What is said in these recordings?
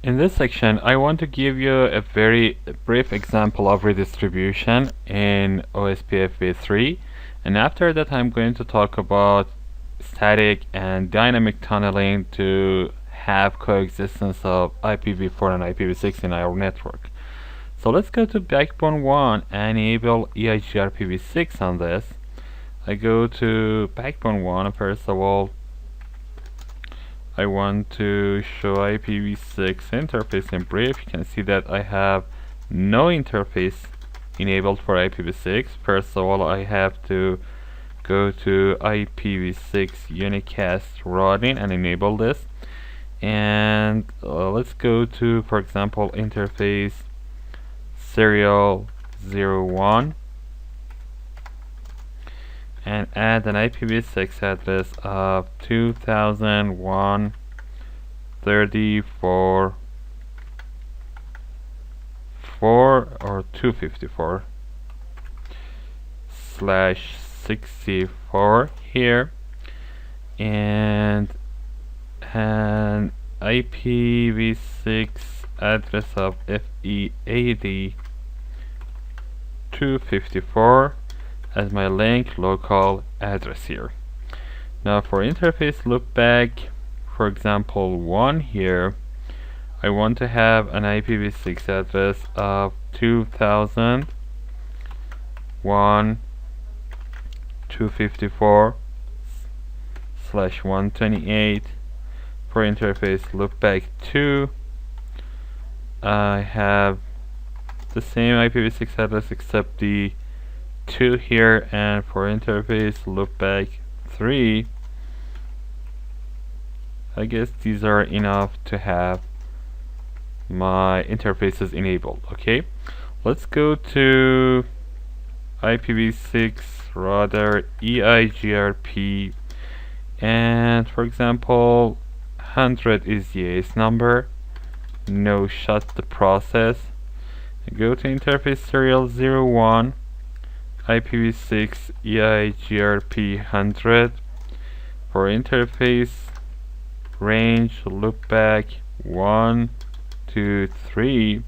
In this section, I want to give you a very brief example of redistribution in OSPF v3, and after that I'm going to talk about static and dynamic tunneling to have coexistence of IPv4 and IPv6 in our network. So let's go to backbone 1 and enable EIGRPv6 on this. I go to backbone 1, first of all I want to show IPv6 interface in brief. You can see that I have no interface enabled for IPv6. First of all, I have to go to IPv6 unicast routing and enable this. And let's go to, for example, interface serial 01 and add an IPv6 address of 2001.34.4 or 254/64 here, and an IPv6 address of FE80 254 as my link local address here. Now for interface loopback, for example 1 here, I want to have an IPv6 address of 2001.254/128. For interface loopback 2, I have the same IPv6 address except the 2 here, and for interface loopback 3, I guess these are enough to have my interfaces enabled. Okay, let's go to IPv6 router EIGRP, and for example 100 is the ACE number. No, shut the process. Go to interface serial 01 IPv6 EIGRP 100. For interface range loopback 1 2 3,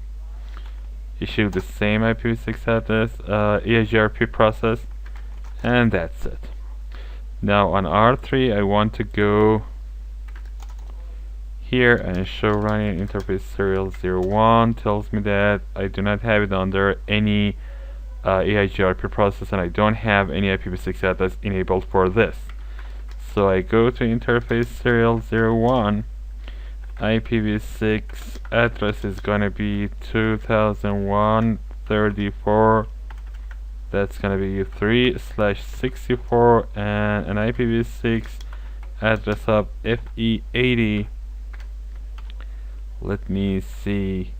issue the same IPv6 address EIGRP process, and that's it. Now on R3 I want to go here and show running interface serial 01. Tells me that I do not have it under any EIGRP process, and I don't have any IPv6 address enabled for this. So I go to interface serial 01. IPv6 address is gonna be 2001.34. That's gonna be 3/64, and an IPv6 address of FE80. Let me see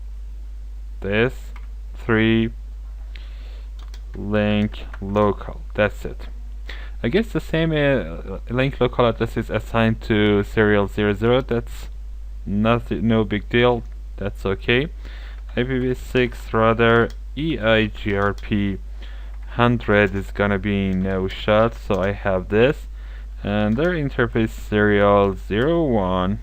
this 3 link local. That's it. I guess the same link local address is assigned to serial 00. That's no big deal. That's okay. IPv6 router EIGRP 100 is gonna be no shot, so I have this, and their interface serial 01.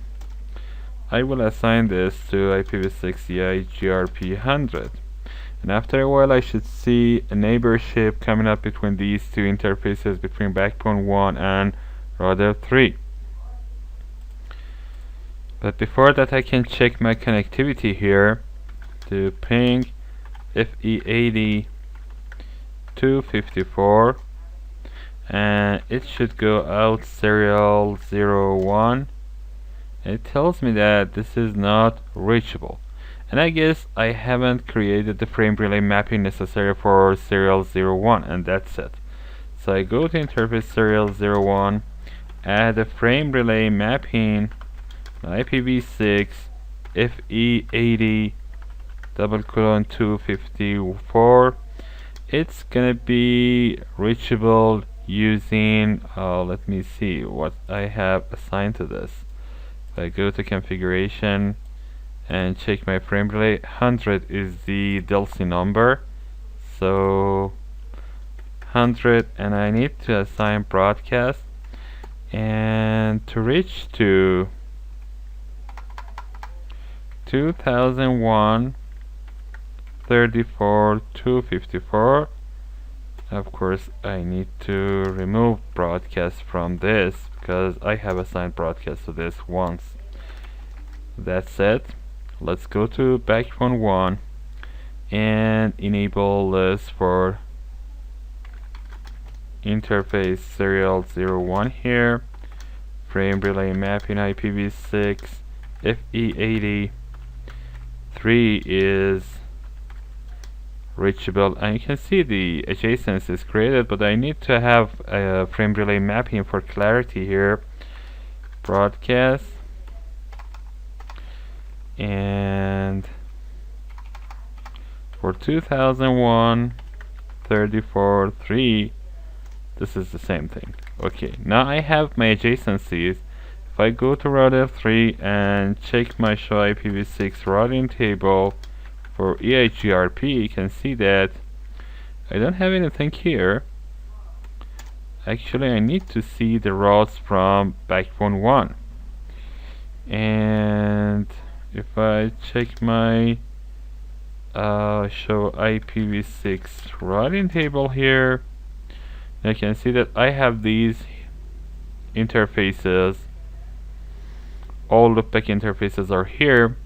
I will assign this to IPv6 EIGRP 100. And after a while I should see a neighborship coming up between these two interfaces, between backbone 1 and router 3. But before that I can check my connectivity here to ping FE80 254, and it should go out serial 01. It tells me that this is not reachable, and I guess I haven't created the frame relay mapping necessary for serial 01, and that's it. So I go to interface serial 01, add a frame relay mapping IPv6 FE80 254. It's gonna be reachable using let me see what I have assigned to this. I go to configuration and check my frame relay. 100 is the DLC number, so 100, and I need to assign broadcast, and to reach to 2001 34 254. Of course, I need to remove broadcast from this because I have assigned broadcast to this once. That's it. Let's go to backbone 1 and enable this for interface serial 01 here. Frame relay mapping IPv6 FE80. 3 is reachable, and you can see the adjacency is created, but I need to have a frame relay mapping for clarity here. Broadcast, and for 2001 34 3, this is the same thing. Okay, now I have my adjacencies. If I go to router 3 and check my show IPv6 routing table for EIGRP, you can see that I don't have anything here. Actually, I need to see the routes from backbone 1. And if I check my show IPv6 routing table here, you can see that I have these interfaces. All loopback interfaces are here.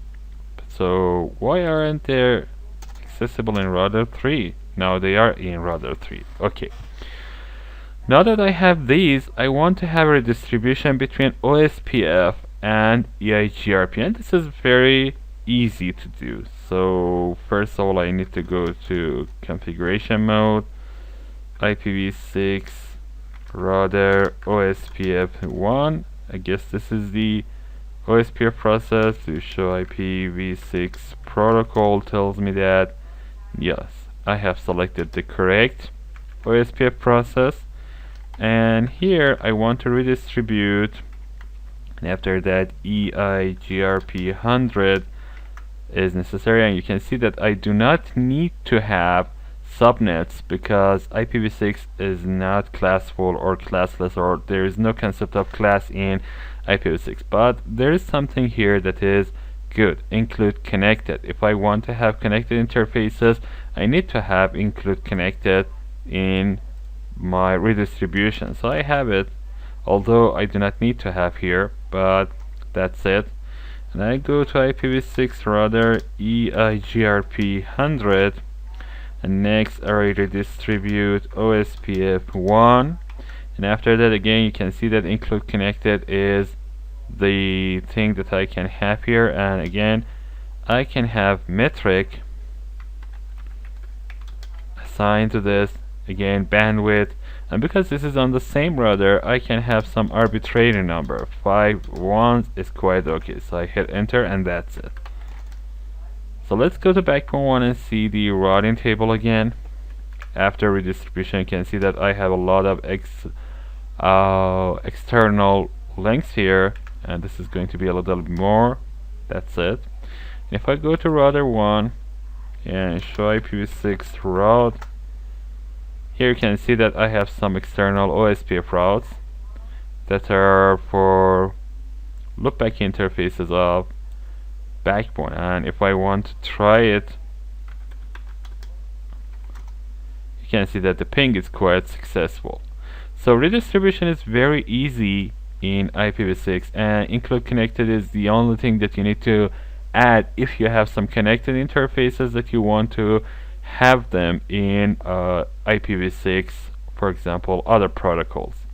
So why aren't they accessible in router 3? Now they are in router 3. Okay. Now that I have these, I want to have a redistribution between OSPF and EIGRP, and this is very easy to do. So first of all, I need to go to configuration mode, IPv6 router OSPF1. I guess this is the OSPF process. To show IPv6 protocol tells me that yes, I have selected the correct OSPF process, and here I want to redistribute, and after that EIGRP 100 is necessary, and you can see that I do not need to have subnets because IPv6 is not classful or classless, or there is no concept of class in IPv6, but there is something here that is good. Include connected. If I want to have connected interfaces, I need to have include connected in my redistribution. So I have it, although I do not need to have here, but that's it. And I go to IPv6 router EIGRP 100, and next I redistribute OSPF1. And after that, again, you can see that include connected is the thing that I can have here, and again I can have metric assigned to this, again bandwidth, and because this is on the same router, I can have some arbitrary number. 5 ones is quite okay, so I hit enter, and that's it. So let's go to backbone 1 and see the routing table again. After redistribution, you can see that I have a lot of external links here, and this is going to be a little bit more. That's it. If I go to router 1 and show IPv6 route, here you can see that I have some external OSPF routes that are for loopback interfaces of backbone, and if I want to try it, you can see that the ping is quite successful. So redistribution is very easy in IPv6, and include connected is the only thing that you need to add if you have some connected interfaces that you want to have them in IPv6, for example, other protocols.